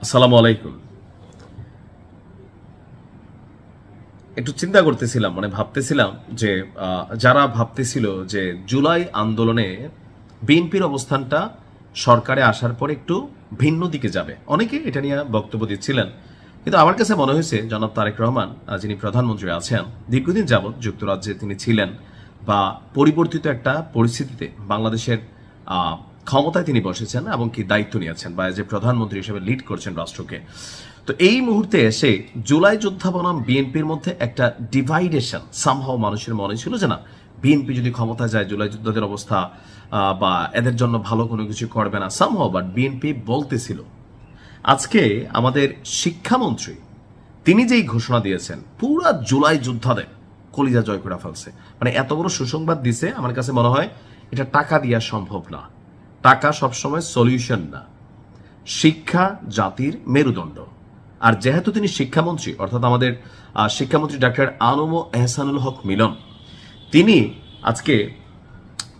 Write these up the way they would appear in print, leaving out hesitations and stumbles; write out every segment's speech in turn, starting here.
আসসালামু আলাইকুম। একটু চিন্তা করতেছিলাম, ভাবতেছিলাম যে যারা ভাবতেছিল যে জুলাই আন্দোলনে বিএনপির অবস্থানটা সরকারে আসার পর একটু ভিন্ন দিকে যাবে, অনেকে এটা নিয়ে বক্তব্য দিচ্ছিলেন। কিন্তু আমার কাছে মনে হয়েছে জনাব তারেক রহমান, যিনি প্রধানমন্ত্রী আছেন, দীর্ঘদিন যাবৎ যুক্তরাজ্যে তিনি ছিলেন বা পরিবর্তিত একটা পরিস্থিতিতে বাংলাদেশের ক্ষমতায় তিনি বসেছেন এবং কি দায়িত্ব নিয়েছেন বা যে প্রধানমন্ত্রী হিসেবে লিড করছেন রাষ্ট্রকে। তো এই মুহূর্তে এসে জুলাই যোদ্ধা বনাম বিএনপির মধ্যে একটা ডিভাইডেশন সামহাও মানুষের মনে ছিল যে না, বিএনপি যদি ক্ষমতা যায় জুলাই যোদ্ধাদের অবস্থা বা এদের জন্য ভালো কোনো কিছু করবে না সামহাও। বাট বিএনপি বলতেছিল, আজকে আমাদের শিক্ষামন্ত্রী তিনি যেই ঘোষণা দিয়েছেন পুরা জুলাই যোদ্ধাদের কলিজা জয় করে ফেলছে। এত বড় সুসংবাদ দিছে, আমার কাছে মনে হয় এটা টাকা দিয়া সম্ভব না। টাকা সবসময় সলিউশন না। শিক্ষা জাতির মেরুদণ্ড। আর যেহেতু তিনি শিক্ষামন্ত্রী, অর্থাৎ আমাদের শিক্ষামন্ত্রী ডাক্তার আনম এহসানুল হক মিলন, তিনি আজকে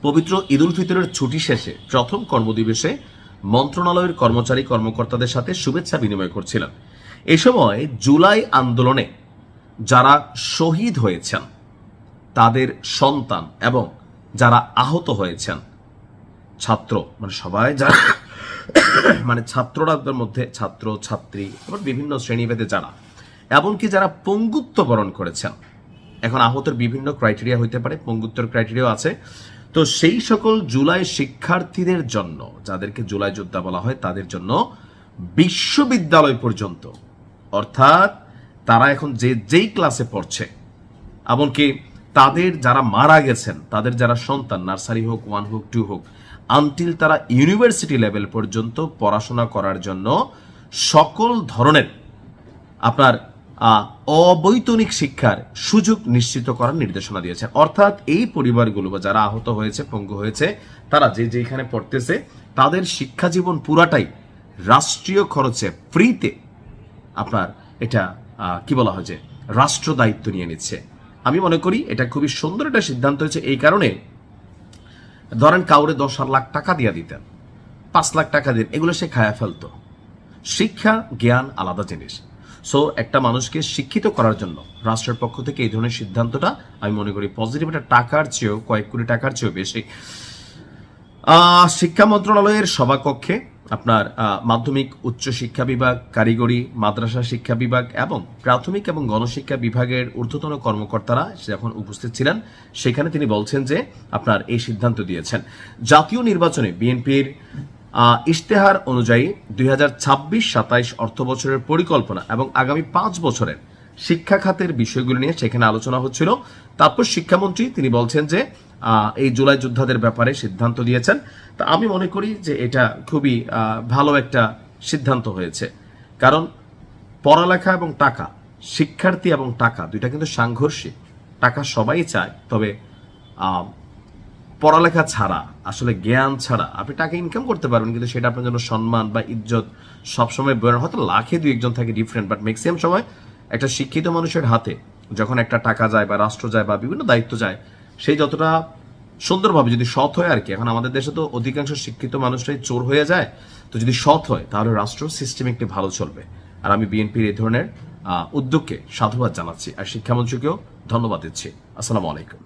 পবিত্র ঈদ উল ফিতরের ছুটি শেষে প্রথম কর্মদিবসে মন্ত্রণালয়ের কর্মচারী কর্মকর্তাদের সাথে শুভেচ্ছা বিনিময় করছিলেন। এ সময় জুলাই আন্দোলনে যারা শহীদ হয়েছেন তাদের সন্তান এবং যারা আহত হয়েছেন ছাত্র, সবাই যারা ছাত্ররাদের মধ্যে ছাত্র ছাত্রী এবং বিভিন্ন শ্রেণীভেদে যারা, এমনকি যারা পঙ্গুত্ব বরণ করেছেন, এখন আহতের বিভিন্ন ক্রাইটেরিয়া হইতে পারে, পঙ্গুত্বর ক্রাইটেরিয়া আছে। তো সেই সকল জুলাই শিক্ষার্থীদের জন্য, যাদেরকে জুলাই যোদ্ধা বলা হয়, তাদের জন্য বিশ্ববিদ্যালয় পর্যন্ত, অর্থাৎ তারা এখন যেই ক্লাসে পড়ছে, এমনকি তাদের যারা মারা গেছেন, তাদের যারা সন্তান, নার্সারি হোক, 1 হোক, 2 হোক, আনটিল তারা ইউনিভার্সিটি লেভেল পর্যন্ত পড়াশোনা করার জন্য সকল ধরনের আপনার অবৈতনিক শিক্ষার সুযোগ নিশ্চিত করার নির্দেশনা দিয়েছেন। অর্থাৎ এই পরিবারগুলো বা যারা আহত হয়েছে, পঙ্গু হয়েছে, তারা যেখানে পড়তেছে, তাদের শিক্ষা জীবন পুরাটাই রাষ্ট্রীয় খরচে ফ্রিতে আপনার এটা কি বলা হয় যে রাষ্ট্র দায়িত্ব নিয়ে নিচ্ছে। আমি মনে করি এটা খুবই সুন্দর একটা সিদ্ধান্ত হয়েছে। এই কারণে ধরেন কাউরে 10 লাখ টাকা দিয়ে দিতেন, 5 লাখ টাকা দিন, এগুলো সে খায়া ফেলতো। শিক্ষা জ্ঞান আলাদা জিনিস। সো একটা মানুষকে শিক্ষিত করার জন্য রাষ্ট্রের পক্ষ থেকে এই ধরনের সিদ্ধান্তটা আমি মনে করি পজিটিভ। এটা টাকার চেয়েও, কয়েক কোটি টাকার চেয়েও বেশি। শিক্ষা মন্ত্রণালয়ের সভাকক্ষে আপনার মাধ্যমিক উচ্চ শিক্ষা বিভাগ, কারিগরি মাদ্রাসা শিক্ষা বিভাগ এবং প্রাথমিক এবং গণশিক্ষা বিভাগের ঊর্ধ্বতন কর্মকর্তারা যখন উপস্থিত ছিলেন, সেখানে তিনি বলছেন যে আপনার এই সিদ্ধান্ত দিয়েছেন। জাতীয় নির্বাচনে বিএনপির ইশতেহার অনুযায়ী 2026-27 অর্থ বছরের পরিকল্পনা এবং আগামী 5 বছরের শিক্ষা খাতের বিষয়গুলো নিয়ে সেখানে আলোচনা হচ্ছিল। তারপর শিক্ষামন্ত্রী তিনি বলছেন যে এই জুলাই যোদ্ধাদের ব্যাপারে সিদ্ধান্ত দিয়েছেন। তা আমি মনে করি যে এটা খুবই ভালো একটা সিদ্ধান্ত হয়েছে। কারণ পড়ালেখা এবং টাকা, শিক্ষার্থী এবং টাকা দুইটা কিন্তু সাংঘর্ষিক। টাকা সবাই চায়, তবে পড়ালেখা ছাড়া, আসলে জ্ঞান ছাড়া আপনি টাকা ইনকাম করতে পারবেন, কিন্তু সেটা আপনার জন্য সম্মান বা ইজ্জত সবসময় বেরোনো, হয়তো লাখে 2-1 থাকে ডিফারেন্ট, বাট ম্যাক্সিমাম সময় একটা শিক্ষিত মানুষের হাতে যখন একটা টাকা যায় বা রাষ্ট্র যায় বা বিভিন্ন দায়িত্ব যায়, সেই যতটা সুন্দরভাবে যদি সৎ হয় আর কি। এখন আমাদের দেশে তো অধিকাংশ শিক্ষিত মানুষরাই চোর হয়ে যায়। তো যদি সৎ হয় তাহলে রাষ্ট্র সিস্টেম একটি ভালো চলবে। আর আমি বিএনপির এই ধরনের উদ্যোগকে সাধুবাদ জানাচ্ছি আর শিক্ষামন্ত্রীকেও ধন্যবাদ দিচ্ছি। আসসালামু আলাইকুম।